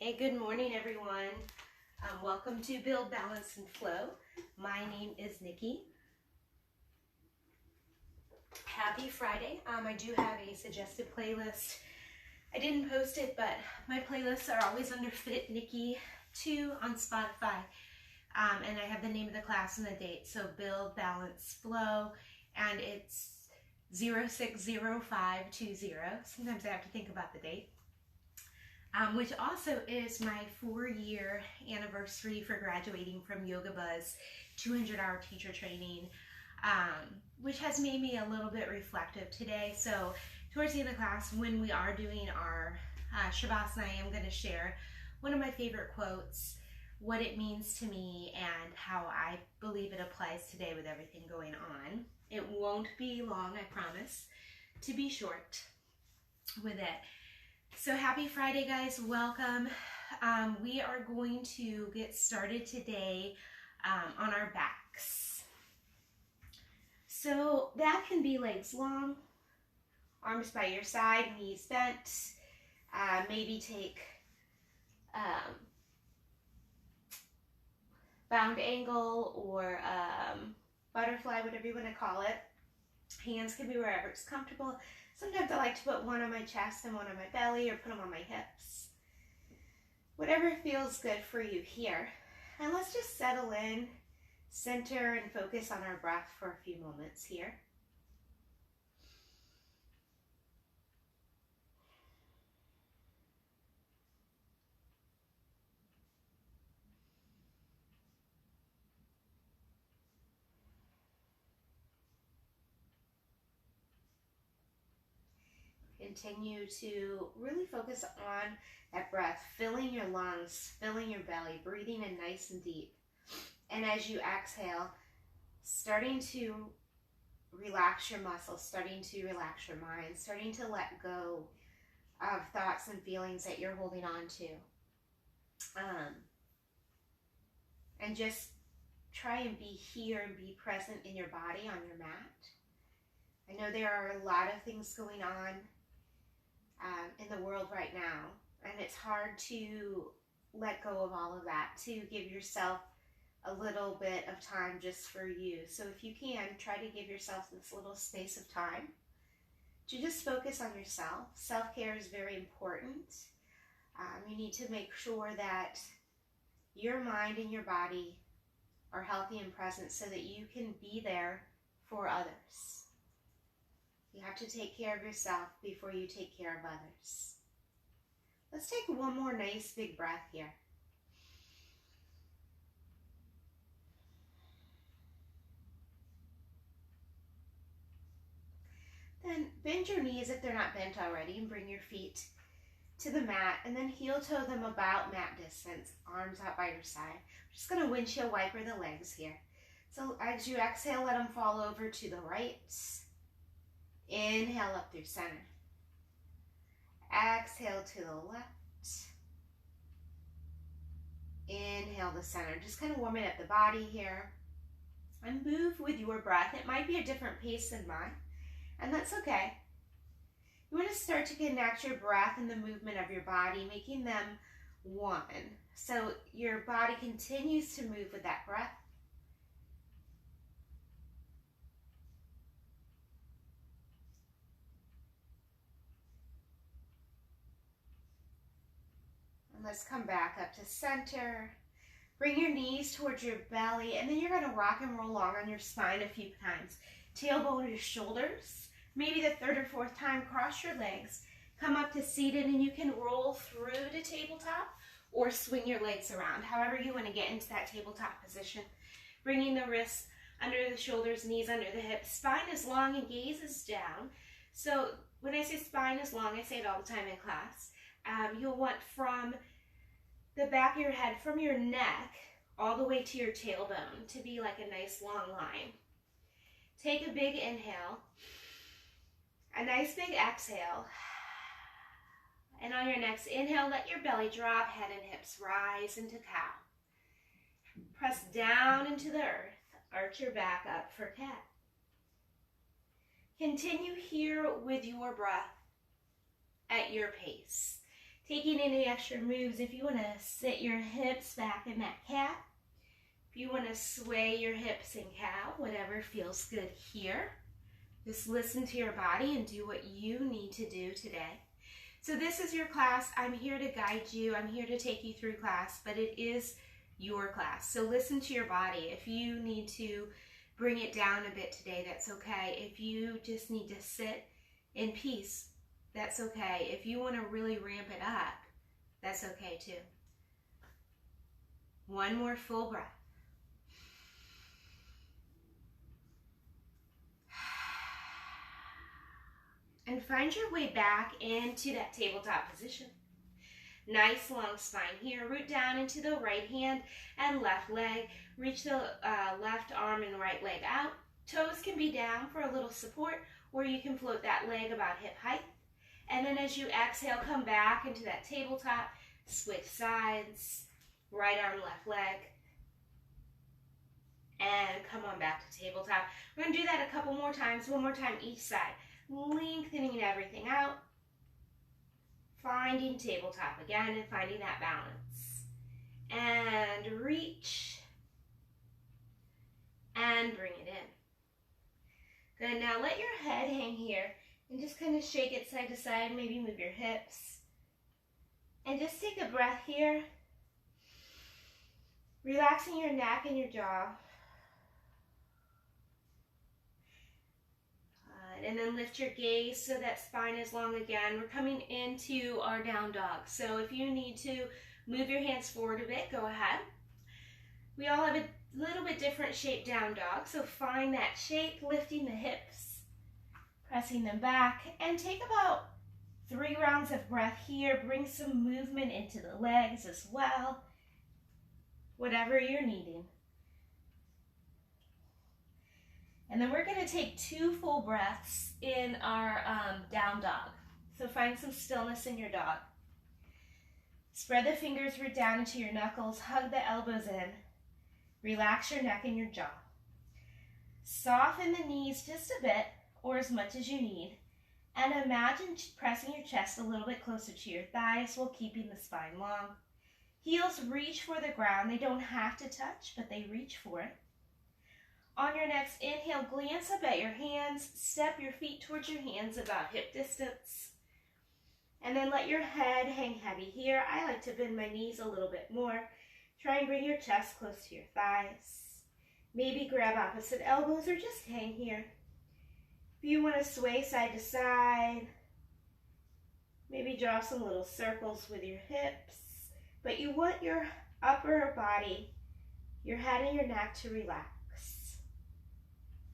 Hey, good morning, everyone. Welcome to Build, Balance, and Flow. My name is Nikki. Happy Friday. I do have a suggested playlist. I didn't post it, but my playlists are always under Fit Nikki 2 on Spotify. And I have the name of the class and the date. So Build, Balance, Flow. And it's 060520. Sometimes I have to think about the date. Which also is my 4-year anniversary for graduating from Yoga Buzz 200-hour teacher training, which has made me a little bit reflective today. So towards the end of the class, when we are doing our Shavasana, I am going to share one of my favorite quotes, what it means to me, and how I believe it applies today with everything going on. It won't be long, I promise, to be short with it. So happy Friday, guys. Welcome. We are going to get started today on our backs. So that can be legs long, arms by your side, knees bent. Maybe take bound angle or butterfly, whatever you want to call it. Hands can be wherever it's comfortable. Sometimes I like to put one on my chest and one on my belly, or put them on my hips. Whatever feels good for you here. And let's just settle in, center, and focus on our breath for a few moments here. Continue to really focus on that breath, filling your lungs, filling your belly, breathing in nice and deep. And as you exhale, starting to relax your muscles, starting to relax your mind, starting to let go of thoughts and feelings that you're holding on to. And just try and be here and be present in your body on your mat. I know there are a lot of things going on in the world right now, and it's hard to let go of all of that, to give yourself a little bit of time just for you. So if you can, try to give yourself this little space of time to just focus on yourself. Self-care is very important. You need to make sure that your mind and your body are healthy and present so that you can be there for others. You have to take care of yourself before you take care of others. Let's take one more nice big breath here. Then bend your knees if they're not bent already, and bring your feet to the mat, and then heel toe them about mat distance, arms out by your side. I'm just going to windshield wiper the legs here. So as you exhale, let them fall over to the right. Inhale up through center. Exhale to the left. Inhale to center. Just kind of warming up the body here. And move with your breath. It might be a different pace than mine, and that's okay. You want to start to connect your breath and the movement of your body, making them one. So your body continues to move with that breath. Let's come back up to center. Bring your knees towards your belly, and then you're going to rock and roll along on your spine a few times. Tailbone to shoulders. Maybe the third or fourth time, cross your legs. Come up to seated, and you can roll through to tabletop or swing your legs around, however you want to get into that tabletop position. Bringing the wrists under the shoulders, knees under the hips. Spine is long and gaze is down. So when I say spine is long, I say it all the time in class. You'll want from the back of your head, from your neck, all the way to your tailbone to be like a nice long line. Take a big inhale, a nice big exhale, and on your next inhale, let your belly drop, head and hips rise into cow. Press down into the earth, arch your back up for cat. Continue here with your breath at your pace. Taking any extra moves, if you want to sit your hips back in that cat, if you want to sway your hips in cow, whatever feels good here. Just listen to your body and do what you need to do today. So this is your class. I'm here to guide you. I'm here to take you through class, but it is your class. So listen to your body. If you need to bring it down a bit today, that's okay. If you just need to sit in peace, that's okay. If you want to really ramp it up, that's okay too. One more full breath. And find your way back into that tabletop position. Nice long spine here. Root down into the right hand and left leg. Reach the left arm and right leg out. Toes can be down for a little support, or you can float that leg about hip height. And then as you exhale, come back into that tabletop. Switch sides. Right arm, left leg. And come on back to tabletop. We're going to do that a couple more times. One more time each side. Lengthening everything out. Finding tabletop again and finding that balance. And reach. And bring it in. Good. Now let your head hang here. And just kind of shake it side to side, maybe move your hips. And just take a breath here. Relaxing your neck and your jaw. Good. And then lift your gaze so that spine is long again. We're coming into our down dog. So if you need to move your hands forward a bit, go ahead. We all have a little bit different shape down dog. So find that shape, lifting the hips. Pressing them back, and take about 3 rounds of breath here. Bring some movement into the legs as well, whatever you're needing. And then we're going to take 2 full breaths in our down dog. So find some stillness in your dog. Spread the fingers, root down into your knuckles, hug the elbows in. Relax your neck and your jaw. Soften the knees just a bit, or as much as you need, and imagine pressing your chest a little bit closer to your thighs while keeping the spine long. Heels reach for the ground. They don't have to touch, but they reach for it. On your next inhale, glance up at your hands. Step your feet towards your hands about hip distance. And then let your head hang heavy here. I like to bend my knees a little bit more. Try and bring your chest close to your thighs. Maybe grab opposite elbows or just hang here. If you want to sway side to side, maybe draw some little circles with your hips, but you want your upper body, your head and your neck to relax.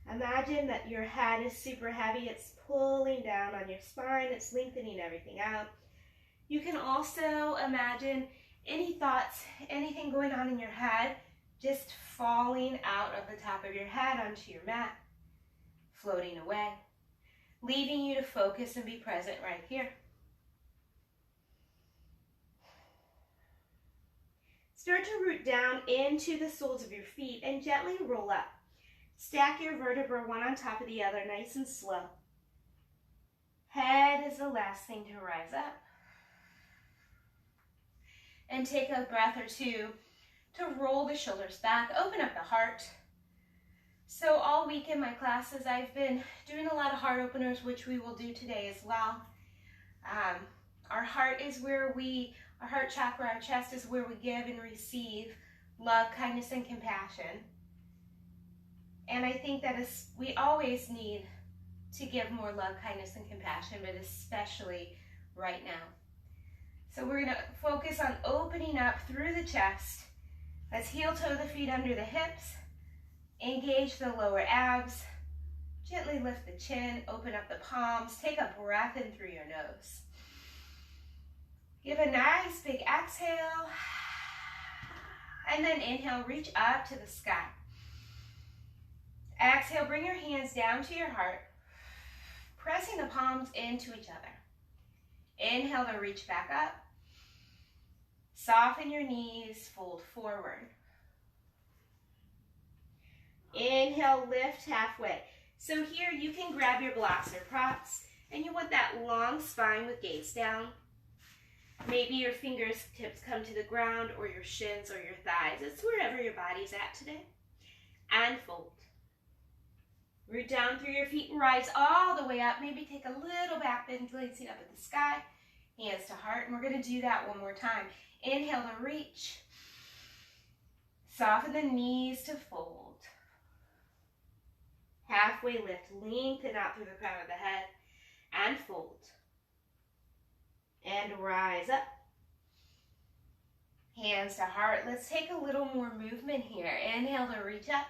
Imagine that your head is super heavy. It's pulling down on your spine. It's lengthening everything out. You can also imagine any thoughts, anything going on in your head, just falling out of the top of your head onto your mat. Floating away, leaving you to focus and be present right here. Start to root down into the soles of your feet and gently roll up. Stack your vertebrae one on top of the other, nice and slow. Head is the last thing to rise up. And take a breath or two to roll the shoulders back, open up the heart. So all week in my classes, I've been doing a lot of heart openers, which we will do today as well. Our heart is where our heart chakra, our chest is where we give and receive love, kindness, and compassion. And I think that we always need to give more love, kindness, and compassion, but especially right now. So we're going to focus on opening up through the chest. Let's heel toe the feet under the hips. Engage the lower abs. Gently lift the chin, open up the palms. Take a breath in through your nose. Give a nice big exhale. And then inhale, reach up to the sky. Exhale, bring your hands down to your heart, pressing the palms into each other. Inhale to reach back up. Soften your knees, fold forward. Inhale, lift halfway. So here you can grab your blocks or props, and you want that long spine with gaze down. Maybe your fingertips come to the ground or your shins or your thighs. It's wherever your body's at today. And fold. Root down through your feet and rise all the way up. Maybe take a little back bend, glancing up at the sky. Hands to heart. And we're going to do that one more time. Inhale to reach. Soften the knees to fold. Halfway lift. Lengthen out through the crown of the head. And fold. And rise up. Hands to heart. Let's take a little more movement here. Inhale to reach up.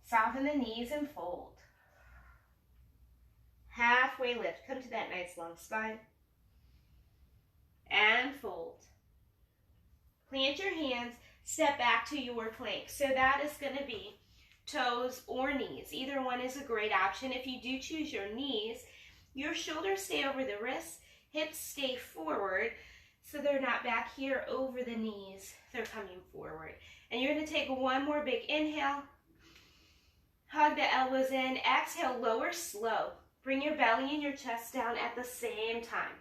Soften the knees and fold. Halfway lift. Come to that nice long spine. And fold. Plant your hands. Step back to your plank. So that is going to be toes or knees. Either one is a great option. If you do choose your knees, your shoulders stay over the wrists. Hips stay forward. So they're not back here over the knees. They're coming forward. And you're going to take one more big inhale. Hug the elbows in. Exhale, lower slow. Bring your belly and your chest down at the same time.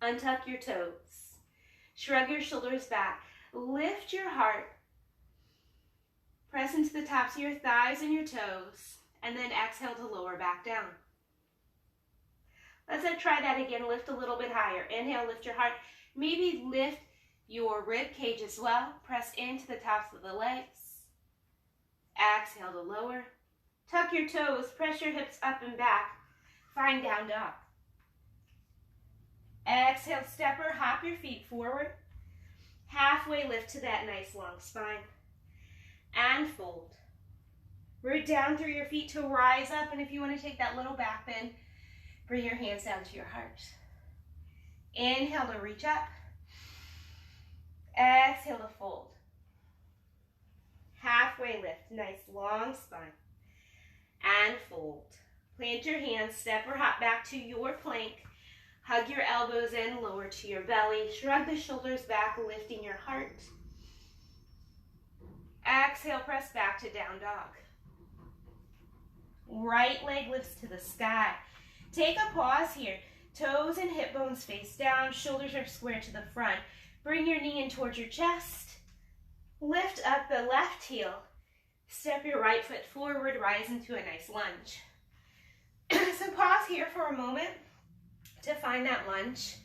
Untuck your toes. Shrug your shoulders back. Lift your heart. Press into the tops of your thighs and your toes. And then exhale to lower back down. Let's try that again. Lift a little bit higher. Inhale, lift your heart. Maybe lift your rib cage as well. Press into the tops of the legs. Exhale to lower. Tuck your toes. Press your hips up and back. Find down dog. Exhale, step or hop your feet forward. Halfway lift to that nice long spine. And fold. Root down through your feet to rise up. And if you want to take that little back bend, bring your hands down to your heart. Inhale to reach up. Exhale to fold. Halfway lift, nice long spine. And fold. Plant your hands, step or hop back to your plank. Hug your elbows in, lower to your belly. Shrug the shoulders back, lifting your heart. Exhale, press back to down dog. Right leg lifts to the sky. Take a pause here. Toes and hip bones face down. Shoulders are square to the front. Bring your knee in towards your chest. Lift up the left heel. Step your right foot forward. Rise into a nice lunge. So pause here for a moment to find that lunge.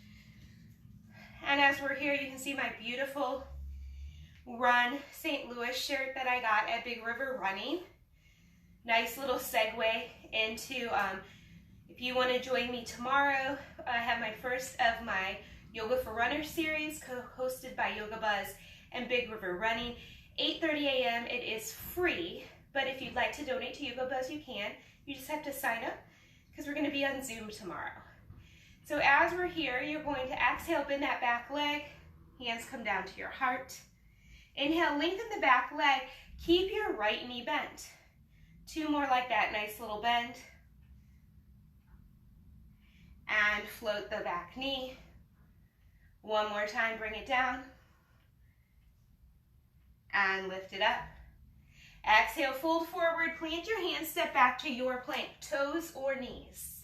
And as we're here, you can see my beautiful Run St. Louis shirt that I got at Big River Running. Nice little segue into, if you want to join me tomorrow, I have my first of my Yoga for Runners series, co-hosted by Yoga Buzz and Big River Running. 8:30 a.m. It is free, but if you'd like to donate to Yoga Buzz, you can. You just have to sign up because we're going to be on Zoom tomorrow. So as we're here, you're going to exhale, bend that back leg. Hands come down to your heart. Inhale, lengthen the back leg. Keep your right knee bent. Two more like that, nice little bend. And float the back knee. One more time, bring it down. And lift it up. Exhale, fold forward, plant your hands, step back to your plank, toes or knees.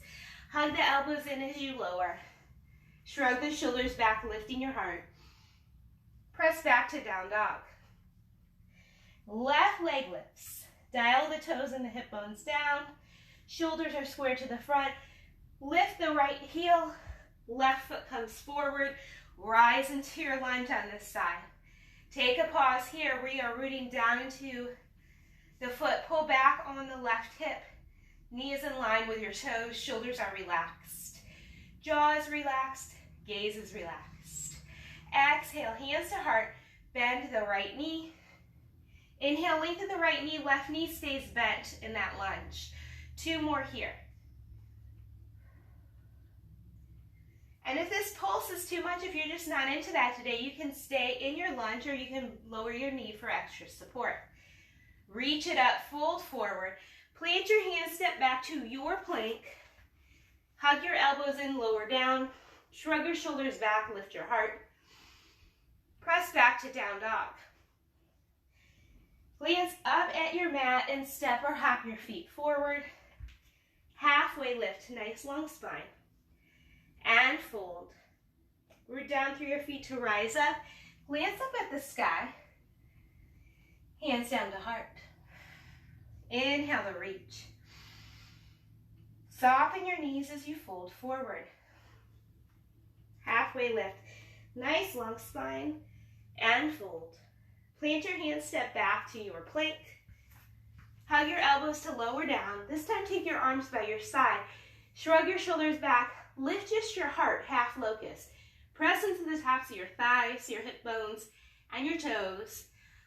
Hug the elbows in as you lower. Shrug the shoulders back, lifting your heart. Press back to down dog. Left leg lifts. Dial the toes and the hip bones down. Shoulders are square to the front. Lift the right heel. Left foot comes forward. Rise into your lunge on this side. Take a pause here. We are rooting down into the foot. Pull back on the left hip. Knee is in line with your toes. Shoulders are relaxed. Jaw is relaxed. Gaze is relaxed. Exhale, hands to heart. Bend the right knee. Inhale, lengthen the right knee. Left knee stays bent in that lunge. Two more here. And if this pulse is too much, if you're just not into that today, you can stay in your lunge or you can lower your knee for extra support. Reach it up, fold forward. Plant your hands, step back to your plank. Hug your elbows in, lower down. Shrug your shoulders back, lift your heart. Press back to down dog. Glance up at your mat and step or hop your feet forward. Halfway lift, nice long spine. and fold. Root down through your feet to rise up. Glance up at the sky. Hands down to heart. Inhale to reach. Soften your knees as you fold forward. Halfway lift. Nice long spine and fold. Plant your hands, step back to your plank. Hug your elbows to lower down. This time take your arms by your side. Shrug your shoulders back. Lift just your heart, half locust. Press into the tops of your thighs, your hip bones, and your toes.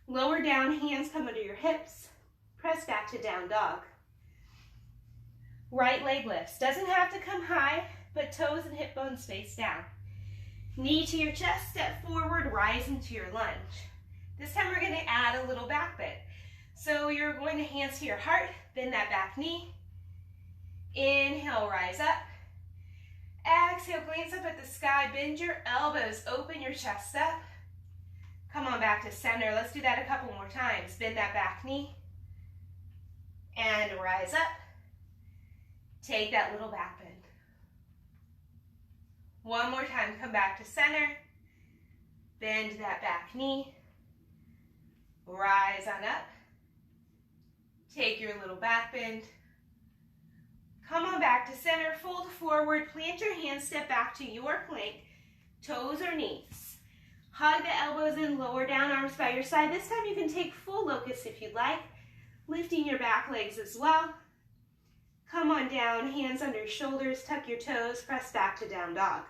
Lower down, hands come under your hips. Press back to down dog. Right leg lifts. Doesn't have to come high, but toes and hip bones face down. Knee to your chest, step forward, rise into your lunge. This time we're going to add a little back bend. So you're going to hands to your heart, bend that back knee. Inhale, rise up. Exhale, glance up at the sky, bend your elbows, open your chest up. Come on back to center. Let's do that a couple more times. Bend that back knee and rise up. Take that little back bend. One more time, come back to center. Bend that back knee. Rise on up. Take your little back bend. Come on back to center, fold forward, plant your hands, step back to your plank, toes or knees. Hug the elbows in, lower down, arms by your side. This time you can take full locust if you'd like, lifting your back legs as well. Come on down, hands under your shoulders, tuck your toes, press back to down dog.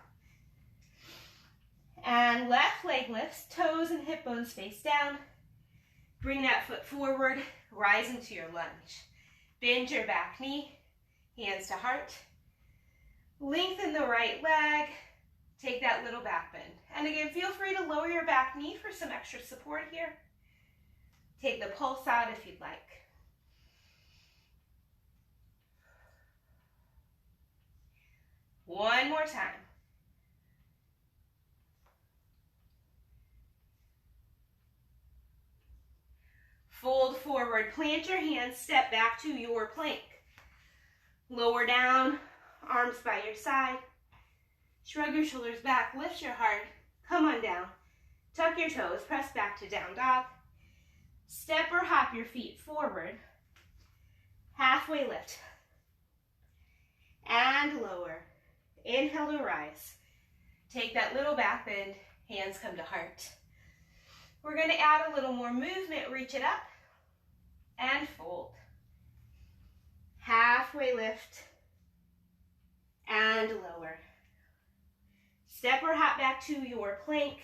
And left leg lifts, toes and hip bones face down. Bring that foot forward, rise into your lunge. Bend your back knee. Hands to heart. Lengthen the right leg. Take that little back bend. And again, feel free to lower your back knee for some extra support here. Take the pulse out if you'd like. One more time. Fold forward, plant your hands, step back to your plank. Lower down, arms by your side. Shrug your shoulders back, lift your heart. Come on down. Tuck your toes, press back to down dog. Step or hop your feet forward. Halfway lift. And lower. Inhale to rise. Take that little back bend, hands come to heart. We're going to add a little more movement, reach it up and fold. Halfway lift and lower. Step or hop back to your plank.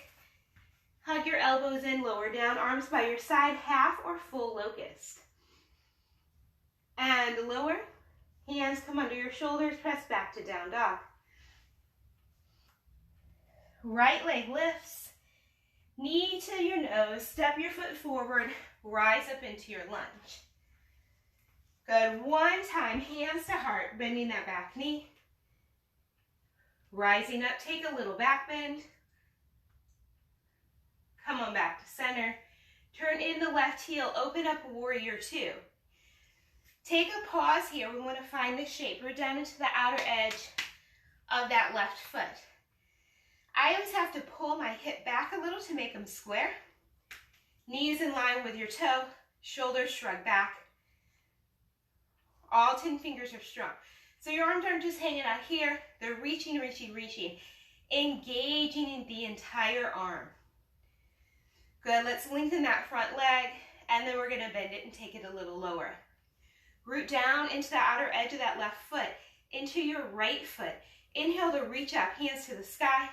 Hug your elbows in, lower down, arms by your side, half or full locust. And lower, hands come under your shoulders, press back to down dog. Right leg lifts, knee to your nose, step your foot forward, rise up into your lunge. Good, one time, hands to heart, bending that back knee. Rising up, take a little back bend. Come on back to center. Turn in the left heel, open up warrior two. Take a pause here, we want to find the shape. We're down into the outer edge of that left foot. I always have to pull my hip back a little to make them square. Knees in line with your toe, shoulders shrug back. All 10 fingers are strong. So your arms aren't just hanging out here, they're reaching, reaching, reaching. Engaging in the entire arm. Good, let's lengthen that front leg, and then we're gonna bend it and take it a little lower. Root down into the outer edge of that left foot, into your right foot. Inhale to reach up, hands to the sky.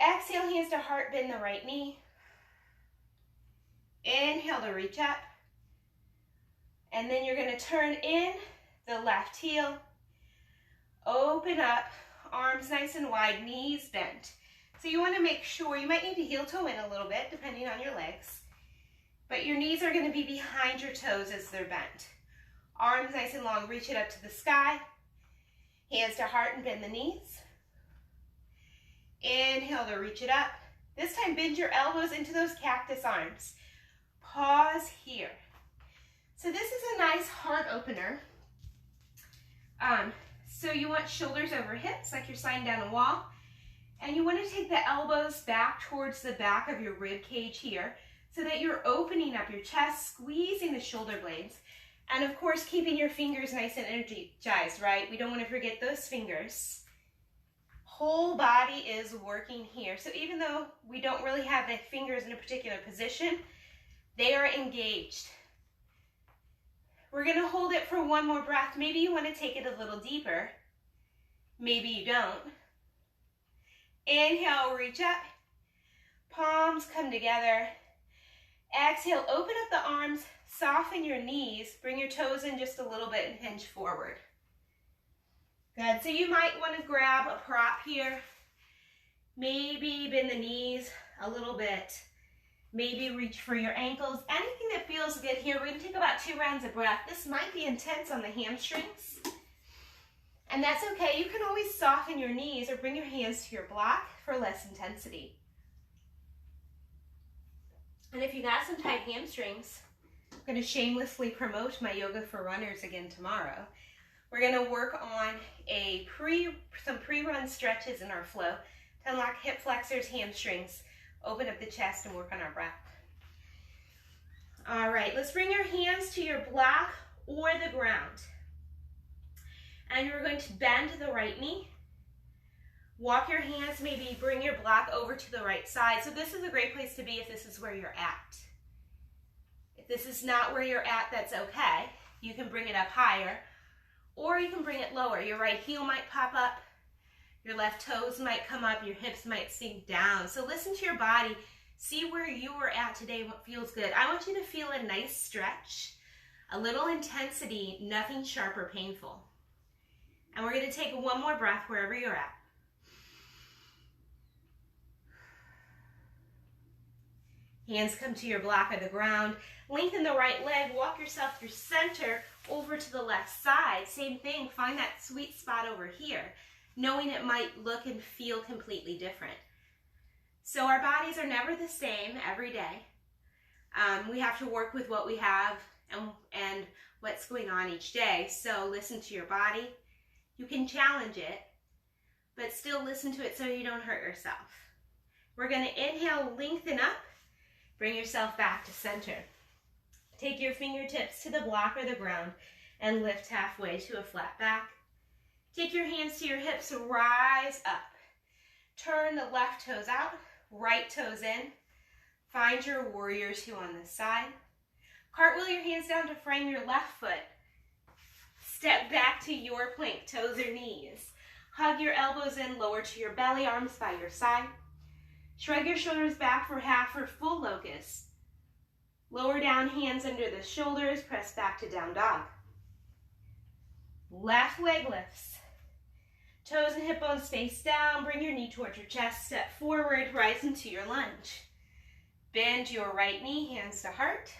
Exhale, hands to heart, bend the right knee. Inhale to reach up. And then you're gonna turn in the left heel. Open up, arms nice and wide, knees bent. So you wanna make sure, you might need to heel toe in a little bit, depending on your legs. But your knees are gonna be behind your toes as they're bent. Arms nice and long, reach it up to the sky. Hands to heart and bend the knees. Inhale to reach it up. This time bend your elbows into those cactus arms. Pause here. So this is a nice heart opener. So you want shoulders over hips, like you're sliding down a wall. And you want to take the elbows back towards the back of your rib cage here so that you're opening up your chest, squeezing the shoulder blades. And of course, keeping your fingers nice and energized, right? We don't want to forget those fingers. Whole body is working here. So even though we don't really have the fingers in a particular position, they are engaged. We're going to hold it for one more breath. Maybe you want to take it a little deeper. Maybe you don't. Inhale, reach up. Palms come together. Exhale, open up the arms, soften your knees, bring your toes in just a little bit and hinge forward. Good, so you might want to grab a prop here. Maybe bend the knees a little bit. Maybe reach for your ankles. Anything that feels good here. We're going to take about 2 rounds of breath. This might be intense on the hamstrings. And that's okay. You can always soften your knees or bring your hands to your block for less intensity. And if you got some tight hamstrings, I'm going to shamelessly promote my Yoga for Runners again tomorrow. We're going to work on some pre-run stretches in our flow to unlock hip flexors, hamstrings, open up the chest, and work on our breath. All right, let's bring your hands to your block or the ground. And you're going to bend the right knee. Walk your hands, maybe bring your block over to the right side. So this is a great place to be if this is where you're at. If this is not where you're at, that's okay. You can bring it up higher, or you can bring it lower. Your right heel might pop up, your left toes might come up, your hips might sink down. So listen to your body. See where you are at today, what feels good. I want you to feel a nice stretch, a little intensity, nothing sharp or painful. And we're going to take one more breath wherever you're at. Hands come to your block or the ground. Lengthen the right leg. Walk yourself through center over to the left side. Same thing. Find that sweet spot over here, knowing it might look and feel completely different. So our bodies are never the same every day. We have to work with what we have and what's going on each day. So listen to your body. You can challenge it, but still listen to it so you don't hurt yourself. We're going to inhale, lengthen up, bring yourself back to center. Take your fingertips to the block or the ground and lift halfway to a flat back. Take your hands to your hips, rise up. Turn the left toes out, right toes in. Find your warrior 2 on this side. Cartwheel your hands down to frame your left foot. Step back to your plank, toes or knees. Hug your elbows in, lower to your belly, arms by your side. Shrug your shoulders back for half or full locust. Lower down, hands under the shoulders, press back to down dog. Left leg lifts. Toes and hip bones face down, bring your knee towards your chest, step forward, rise into your lunge. Bend your right knee, hands to heart.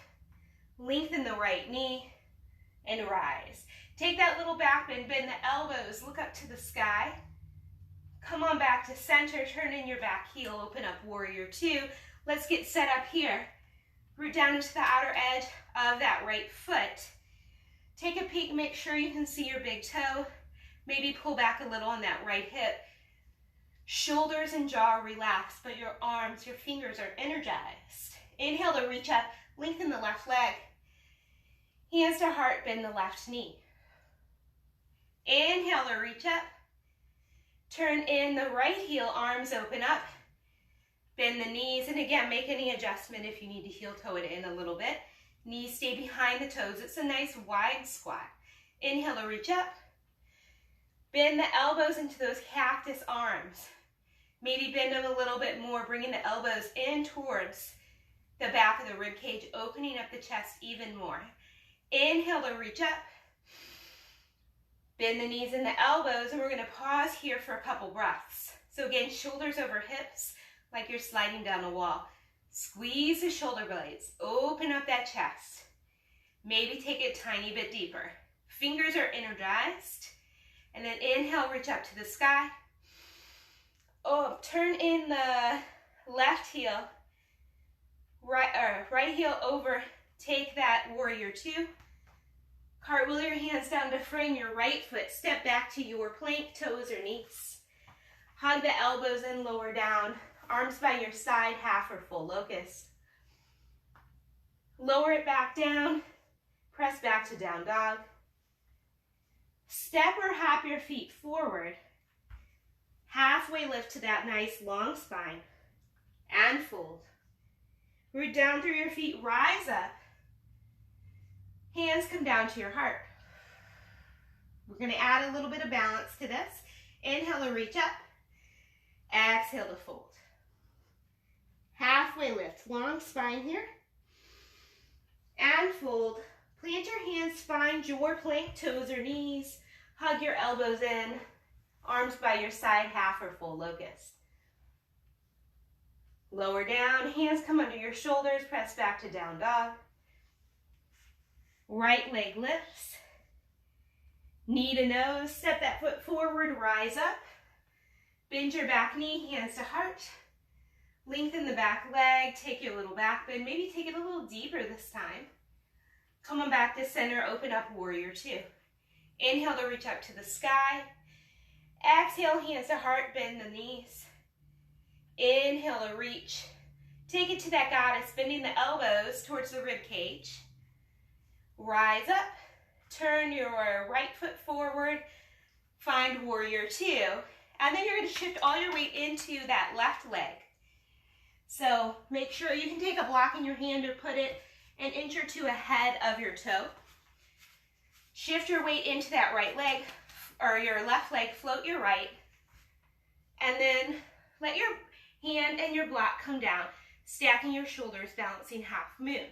Lengthen the right knee and rise. Take that little back bend, bend the elbows, look up to the sky. Come on back to center, turn in your back heel, open up warrior 2. Let's get set up here. Root down into the outer edge of that right foot. Take a peek, make sure you can see your big toe. Maybe pull back a little on that right hip. Shoulders and jaw relax, but your arms, your fingers are energized. Inhale to reach up, lengthen the left leg. Hands to heart, bend the left knee. Inhale to reach up. Turn in the right heel, arms open up. Bend the knees, and again, make any adjustment if you need to heel toe it in a little bit. Knees stay behind the toes. It's a nice wide squat. Inhale to reach up. Bend the elbows into those cactus arms. Maybe bend them a little bit more, bringing the elbows in towards the back of the rib cage, opening up the chest even more. Inhale to reach up. Bend the knees and the elbows, and we're going to pause here for a couple breaths. So again, shoulders over hips, like you're sliding down a wall. Squeeze the shoulder blades, open up that chest. Maybe take it a tiny bit deeper. Fingers are energized. And then inhale, reach up to the sky. Oh, turn in the left heel, right heel over, take that warrior 2. Cartwheel your hands down to frame your right foot. Step back to your plank, toes or knees. Hug the elbows in, lower down. Arms by your side, half or full locust. Lower it back down. Press back to down dog. Step or hop your feet forward. Halfway lift to that nice long spine. And fold. Root down through your feet, rise up. Hands come down to your heart. We're going to add a little bit of balance to this. Inhale to reach up. Exhale to fold. Halfway lift, long spine here. And fold. Plant your hands, find your plank, toes or knees. Hug your elbows in. Arms by your side, half or full locust. Lower down, hands come under your shoulders, press back to down dog. Right leg lifts. Knee to nose, step that foot forward, rise up. Bend your back knee, hands to heart. Lengthen the back leg, take your little back bend, maybe take it a little deeper this time. Come on back to center, open up warrior two. Inhale to reach up to the sky. Exhale, hands to heart, bend the knees. Inhale to reach. Take it to that goddess, bending the elbows towards the rib cage. Rise up, turn your right foot forward, find warrior two, and then you're going to shift all your weight into that left leg. So make sure you can take a block in your hand or put it an inch or two ahead of your toe. Shift your weight into that right leg, or your left leg, float your right, and then let your hand and your block come down, stacking your shoulders, balancing half moon.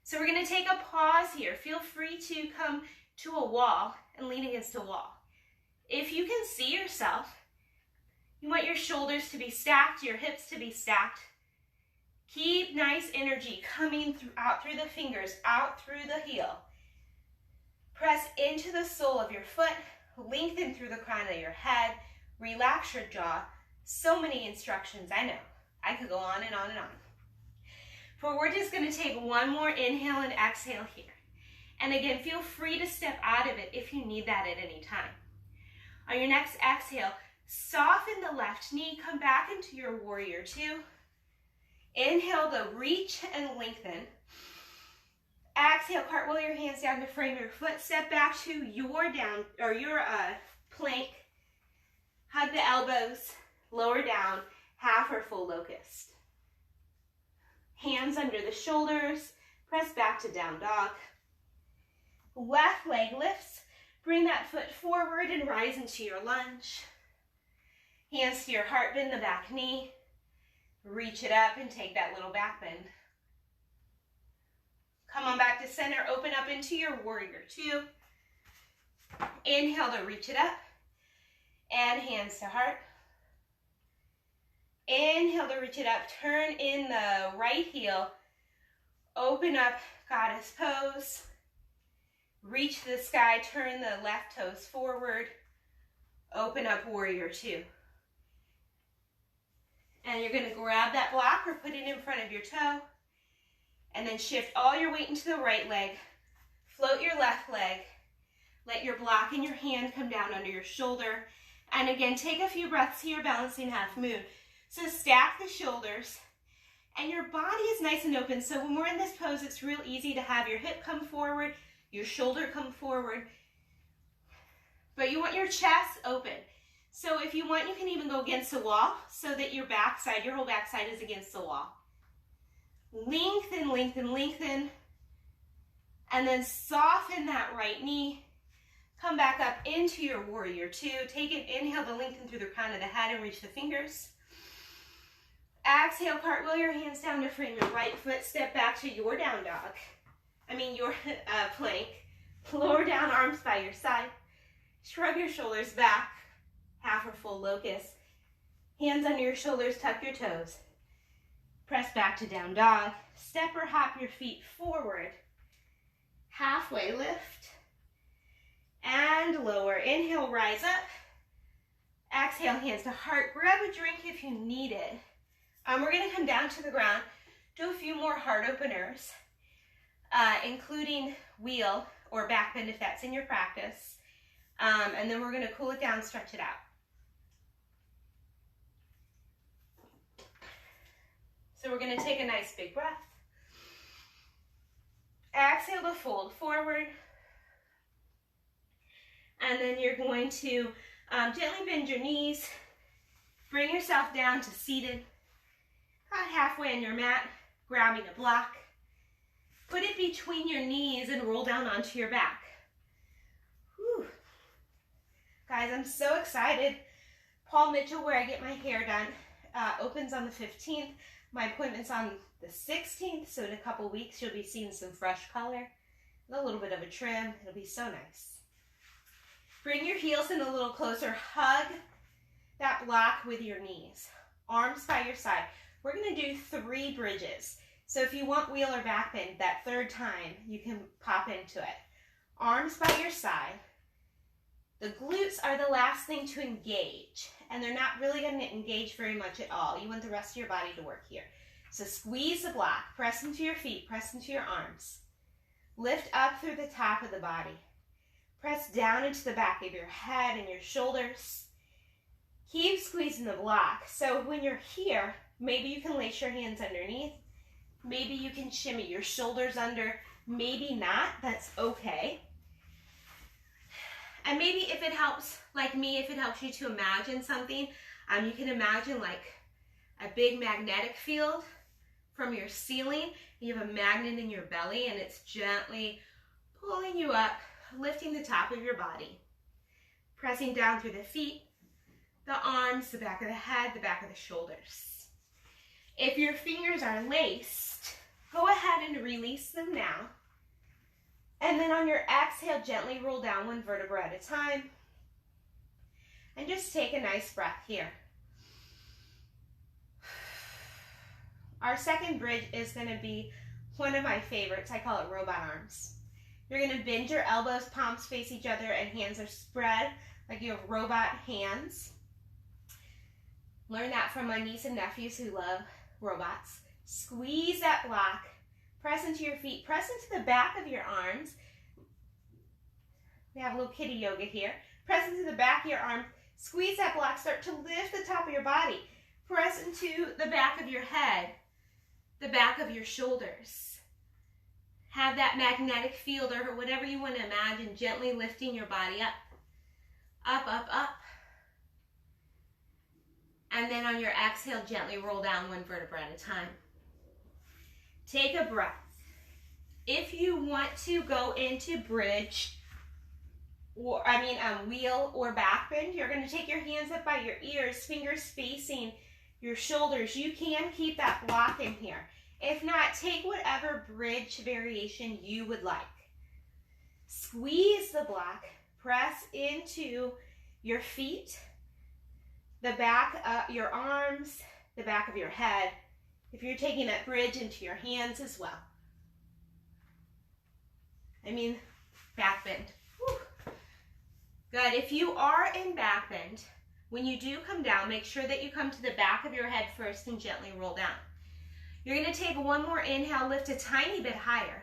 So we're going to take a pause here. Feel free to come to a wall and lean against a wall. If you can see yourself, you want your shoulders to be stacked, your hips to be stacked. Keep nice energy coming out through the fingers, out through the heel. Press into the sole of your foot, lengthen through the crown of your head, relax your jaw. So many instructions, I know. I could go on and on and on. But we're just going to take one more inhale and exhale here. And again, feel free to step out of it if you need that at any time. On your next exhale, soften the left knee, come back into your warrior two. Inhale to reach and lengthen. Exhale, cartwheel your hands down to frame your foot. Step back to your down or your plank. Hug the elbows, lower down, half or full locust. Hands under the shoulders, press back to down dog. Left leg lifts, bring that foot forward and rise into your lunge. Hands to your heart, bend the back knee. Reach it up and take that little back bend. Come on back to center, open up into your warrior two. Inhale to reach it up and hands to heart. Inhale to reach it up, turn in the right heel, open up goddess pose, reach the sky, turn the left toes forward, open up warrior two. And you're going to grab that block or put it in front of your toe, and then shift all your weight into the right leg, float your left leg, let your block in your hand come down under your shoulder, and again, take a few breaths here, balancing half moon. So stack the shoulders, and your body is nice and open. So when we're in this pose, it's real easy to have your hip come forward, your shoulder come forward, but you want your chest open. So if you want, you can even go against the wall so that your backside, your whole backside is against the wall. Lengthen, lengthen, lengthen, and then soften that right knee. Come back up into your warrior two. Take an inhale to lengthen through the crown of the head and reach the fingers. Exhale, cartwheel your hands down to frame your right foot. Step back to your down dog. Your plank. Lower down, arms by your side. Shrug your shoulders back. Half or full locust. Hands under your shoulders, tuck your toes. Press back to down dog. Step or hop your feet forward. Halfway lift. And lower. Inhale, rise up. Exhale, hands to heart. Grab a drink if you need it. We're going to come down to the ground, do a few more heart openers, including wheel or back bend if that's in your practice. And then we're going to cool it down, stretch it out. So we're going to take a nice big breath. Exhale to fold forward. And then you're going to gently bend your knees. Bring yourself down to seated. About halfway on your mat, grabbing a block. Put it between your knees and roll down onto your back. Whew. Guys, I'm so excited. Paul Mitchell, where I get my hair done, opens on the 15th. My appointment's on the 16th, so in a couple weeks you'll be seeing some fresh color and a little bit of a trim. It'll be so nice. Bring your heels in a little closer. Hug that block with your knees. Arms by your side. We're going to do 3 bridges. So if you want wheel or back bend, that third time, you can pop into it. Arms by your side. The glutes are the last thing to engage, and they're not really going to engage very much at all. You want the rest of your body to work here. So squeeze the block, press into your feet, press into your arms. Lift up through the top of the body. Press down into the back of your head and your shoulders. Keep squeezing the block. So when you're here, maybe you can lace your hands underneath. Maybe you can shimmy your shoulders under. Maybe not. That's okay. And maybe if it helps, like me, if it helps you to imagine something, you can imagine like a big magnetic field from your ceiling. You have a magnet in your belly and it's gently pulling you up, lifting the top of your body, pressing down through the feet, the arms, the back of the head, the back of the shoulders. If your fingers are laced, go ahead and release them now. And then on your exhale, gently roll down 1 vertebra at a time. And just take a nice breath here. Our second bridge is going to be one of my favorites. I call it robot arms. You're going to bend your elbows, palms face each other, and hands are spread like you have robot hands. Learn that from my niece and nephews who love robots. Squeeze that block. Press into your feet. Press into the back of your arms. We have a little kitty yoga here. Press into the back of your arm. Squeeze that block. Start to lift the top of your body. Press into the back of your head, the back of your shoulders. Have that magnetic field or whatever you want to imagine, gently lifting your body up. Up, up, up. And then on your exhale, gently roll down 1 vertebra at a time. Take a breath. If you want to go into bridge, or wheel or back bend, you're going to take your hands up by your ears, fingers facing your shoulders. You can keep that block in here. If not, take whatever bridge variation you would like. Squeeze the block, press into your feet, the back of your arms, the back of your head. If you're taking that bridge into your hands as well. Back bend. Whew. Good. If you are in back bend, when you do come down, make sure that you come to the back of your head first and gently roll down. You're going to take one more inhale, lift a tiny bit higher.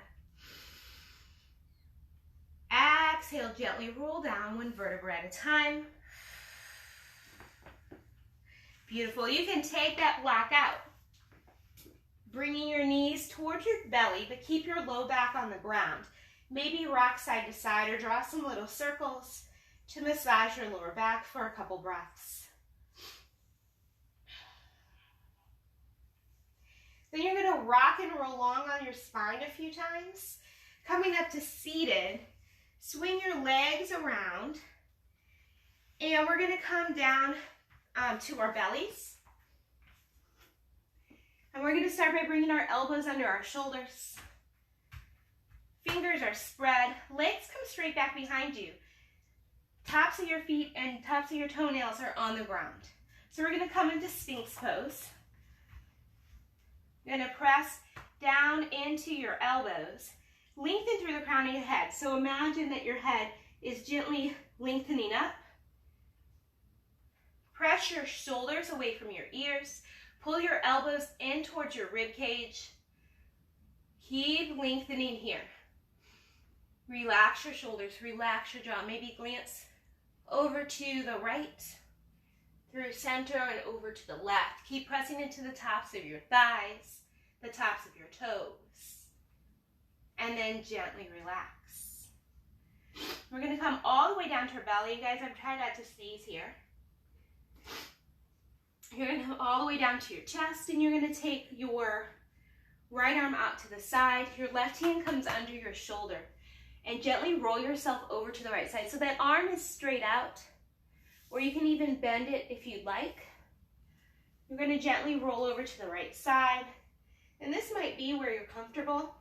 Exhale, gently roll down 1 vertebra at a time. Beautiful. You can take that block out. Bringing your knees towards your belly, but keep your low back on the ground. Maybe rock side to side or draw some little circles to massage your lower back for a couple breaths. Then you're going to rock and roll along on your spine a few times. Coming up to seated, swing your legs around, and we're going to come down to our bellies. And we're going to start by bringing our elbows under our shoulders. Fingers are spread. Legs come straight back behind you. Tops of your feet and tops of your toenails are on the ground. So we're going to come into Sphinx pose. You're going to press down into your elbows. Lengthen through the crown of your head. So imagine that your head is gently lengthening up. Press your shoulders away from your ears. Pull your elbows in towards your rib cage. Keep lengthening here. Relax your shoulders, relax your jaw. Maybe glance over to the right, through center and over to the left. Keep pressing into the tops of your thighs, the tops of your toes, and then gently relax. We're going to come all the way down to our belly. Guys, I'm trying not to sneeze here. You're going to come all the way down to your chest, and you're going to take your right arm out to the side. Your left hand comes under your shoulder, and gently roll yourself over to the right side. So that arm is straight out, or you can even bend it if you'd like. You're going to gently roll over to the right side, and this might be where you're comfortable,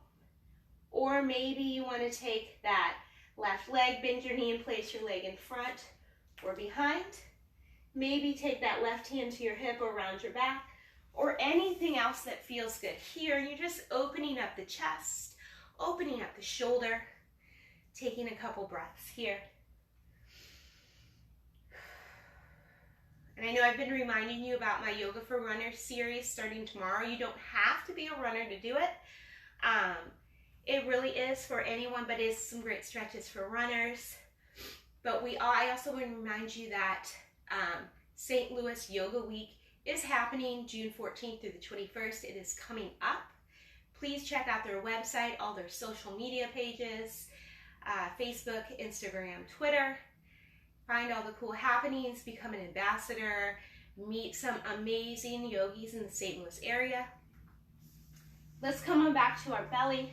or maybe you want to take that left leg, bend your knee and place your leg in front or behind. Maybe take that left hand to your hip or around your back, or anything else that feels good here. You're just opening up the chest, opening up the shoulder, taking a couple breaths here. And I know I've been reminding you about my Yoga for Runners series starting tomorrow. You don't have to be a runner to do it. It really is for anyone, but is some great stretches for runners. But I also want to remind you that St. Louis Yoga Week is happening June 14th through the 21st. It is coming up. Please check out their website, all their social media pages, Facebook, Instagram, Twitter. Find all the cool happenings, become an ambassador, meet some amazing yogis in the St. Louis area. Let's come on back to our belly.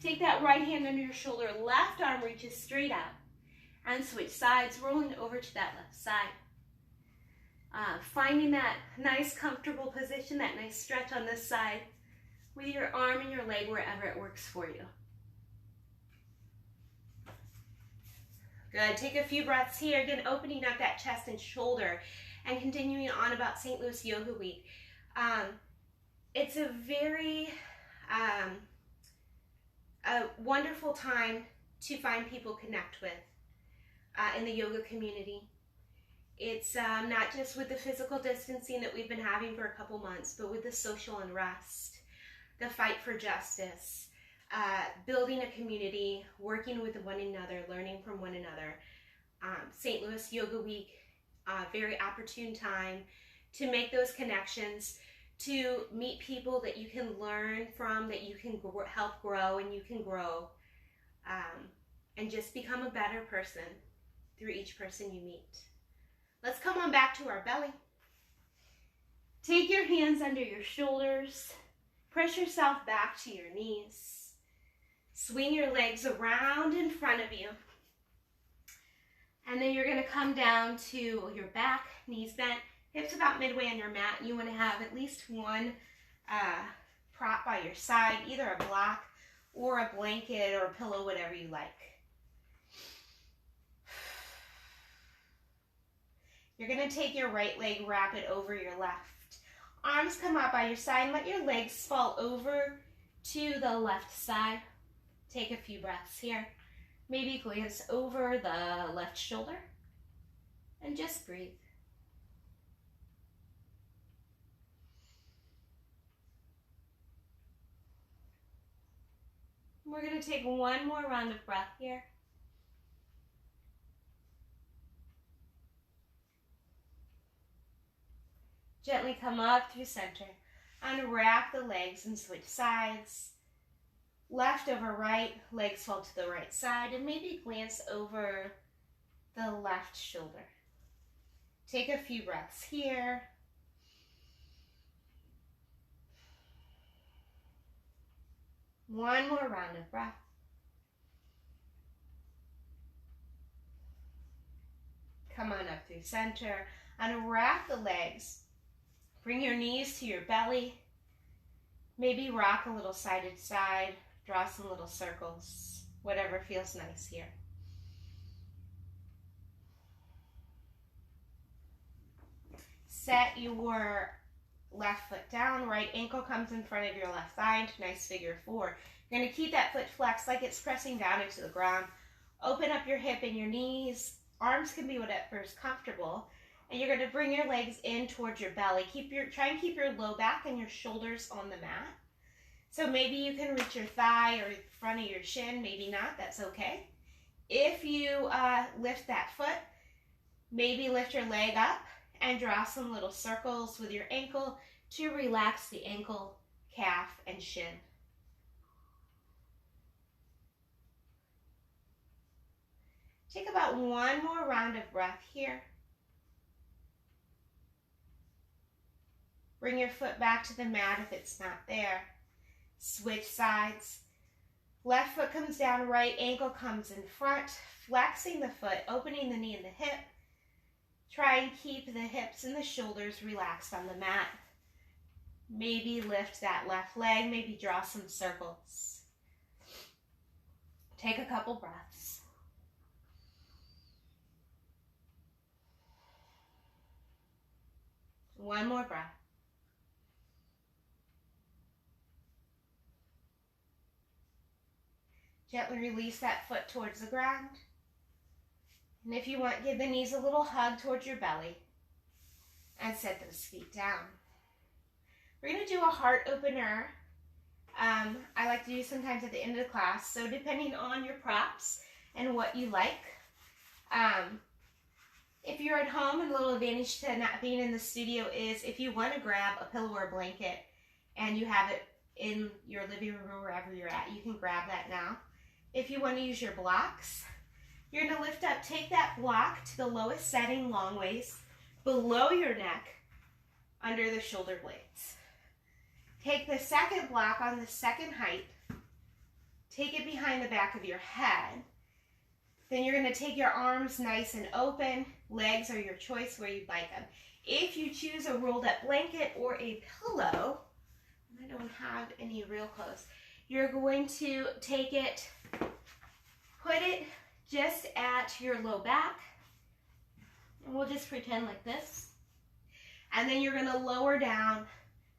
Take that right hand under your shoulder, left arm reaches straight out, and switch sides, rolling over to that left side. Finding that nice comfortable position, that nice stretch on this side with your arm and your leg wherever it works for you. Good, take a few breaths here, again opening up that chest and shoulder and continuing on about St. Louis Yoga Week. It's a very a wonderful time to find people connect with in the yoga community. It's not just with the physical distancing that we've been having for a couple months, but with the social unrest, the fight for justice, building a community, working with one another, learning from one another. St. Louis Yoga Week, very opportune time to make those connections, to meet people that you can learn from, that you can help grow, and you can grow, and just become a better person through each person you meet. Let's come on back to our belly. Take your hands under your shoulders. Press yourself back to your knees. Swing your legs around in front of you. And then you're going to come down to your back, knees bent, hips about midway on your mat. You want to have at least one prop by your side, either a block or a blanket or a pillow, whatever you like. You're going to take your right leg, wrap it over your left. Arms come out by your side and let your legs fall over to the left side. Take a few breaths here. Maybe glance over the left shoulder and just breathe. We're going to take one more round of breath here. Gently come up through center. Unwrap the legs and switch sides. Left over right, legs fall to the right side, and maybe glance over the left shoulder. Take a few breaths here. One more round of breath. Come on up through center. Unwrap the legs. Bring your knees to your belly. Maybe rock a little side to side. Draw some little circles. Whatever feels nice here. Set your left foot down. Right ankle comes in front of your left thigh into nice figure four. You're going to keep that foot flexed like it's pressing down into the ground. Open up your hip and your knees. Arms can be whatever's comfortable. And you're going to bring your legs in towards your belly. Try and keep your low back and your shoulders on the mat. So maybe you can reach your thigh or front of your shin, maybe not, that's okay. If you lift that foot, maybe lift your leg up and draw some little circles with your ankle to relax the ankle, calf, and shin. Take about one more round of breath here. Bring your foot back to the mat if it's not there. Switch sides. Left foot comes down, right ankle comes in front, flexing the foot, opening the knee and the hip. Try and keep the hips and the shoulders relaxed on the mat. Maybe lift that left leg, maybe draw some circles. Take a couple breaths. One more breath. Gently release that foot towards the ground. And if you want, give the knees a little hug towards your belly and set those feet down. We're going to do a heart opener. I like to do sometimes at the end of the class. So depending on your props and what you like. If you're at home, a little advantage to not being in the studio is if you want to grab a pillow or a blanket and you have it in your living room or wherever you're at, you can grab that now. If you want to use your blocks, you're going to lift up, take that block to the lowest setting, long waist, below your neck, under the shoulder blades. Take the second block on the second height, take it behind the back of your head. Then you're going to take your arms nice and open. Legs are your choice where you'd like them. If you choose a rolled up blanket or a pillow, I don't have any real clothes, you're going to take it, put it just at your low back, and we'll just pretend like this. And then you're going to lower down,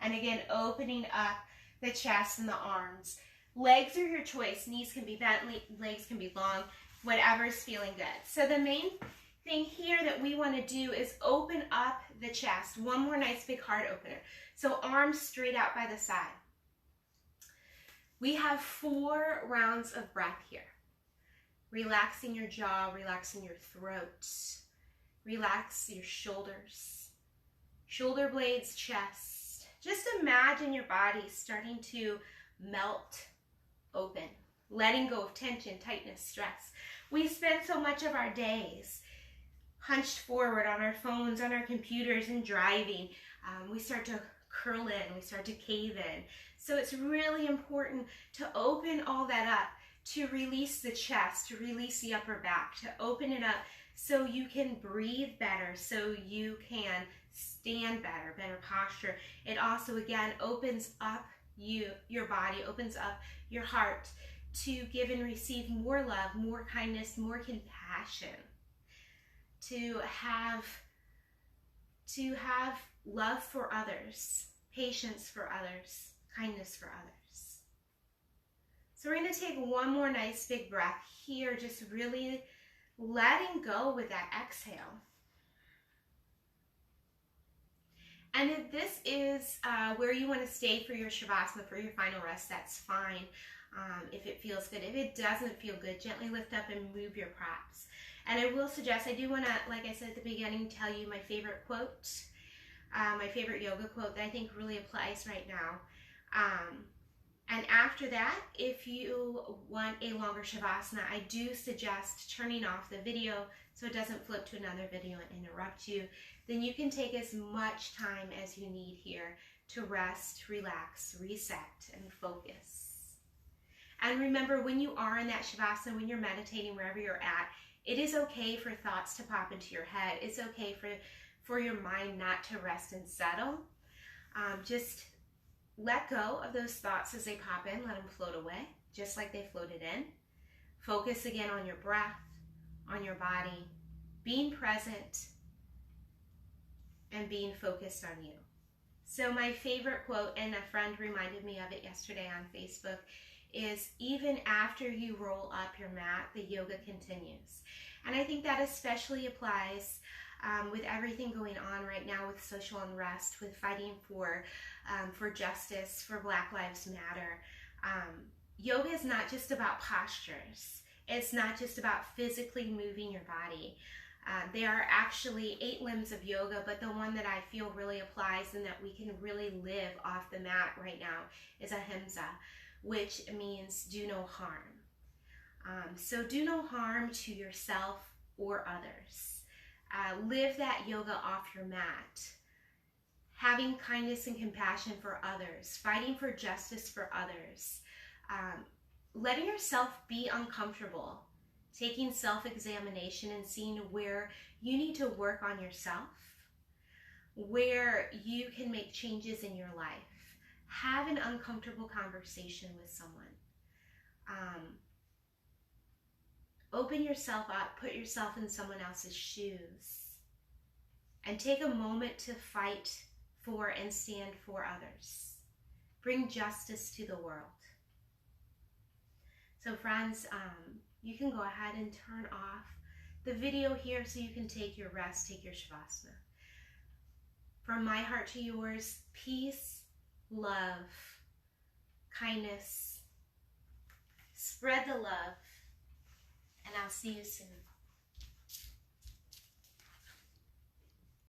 and again, opening up the chest and the arms. Legs are your choice. Knees can be bent, legs can be long, whatever's feeling good. So the main thing here that we want to do is open up the chest. One more nice big heart opener. So arms straight out by the side. We have 4 rounds of breath here. Relaxing your jaw, relaxing your throat, relax your shoulders, shoulder blades, chest. Just imagine your body starting to melt open, letting go of tension, tightness, stress. We spend so much of our days hunched forward on our phones, on our computers, and driving. We start to curl in, we start to cave in. So it's really important to open all that up, to release the chest, to release the upper back, to open it up so you can breathe better, so you can stand better, better posture. It also, again, opens up your body, opens up your heart to give and receive more love, more kindness, more compassion, to have love for others, patience for others, kindness for others. So we're going to take one more nice big breath here, just really letting go with that exhale. And if this is where you want to stay for your Shavasana, for your final rest, that's fine. If it feels good. If it doesn't feel good, gently lift up and move your props. And I will suggest, I do want to, like I said at the beginning, tell you my favorite quote, my favorite yoga quote that I think really applies right now. And after that, if you want a longer Shavasana, I do suggest turning off the video so it doesn't flip to another video and interrupt you. Then you can take as much time as you need here to rest, relax, reset, and focus. And remember, when you are in that Shavasana, when you're meditating, wherever you're at, it is okay for thoughts to pop into your head. It's okay for your mind not to rest and settle. Just let go of those thoughts as they pop in. Let them float away, just like they floated in. Focus again on your breath, on your body, being present, and being focused on you. So my favorite quote, and a friend reminded me of it yesterday on Facebook, is even after you roll up your mat, the yoga continues. And I think that especially applies with everything going on right now with social unrest, with fighting for justice, for Black Lives Matter. Yoga is not just about postures. It's not just about physically moving your body. There are actually 8 limbs of yoga, but the one that I feel really applies and that we can really live off the mat right now is ahimsa, which means do no harm. So do no harm to yourself or others. Live that yoga off your mat. Having kindness and compassion for others, fighting for justice for others, letting yourself be uncomfortable, taking self-examination and seeing where you need to work on yourself, where you can make changes in your life. Have an uncomfortable conversation with someone. Open yourself up, put yourself in someone else's shoes, and take a moment to fight for and stand for others. Bring justice to the world. So friends, you can go ahead and turn off the video here so you can take your rest, take your Shavasana. From my heart to yours, peace, love, kindness. Spread the love, and I'll see you soon.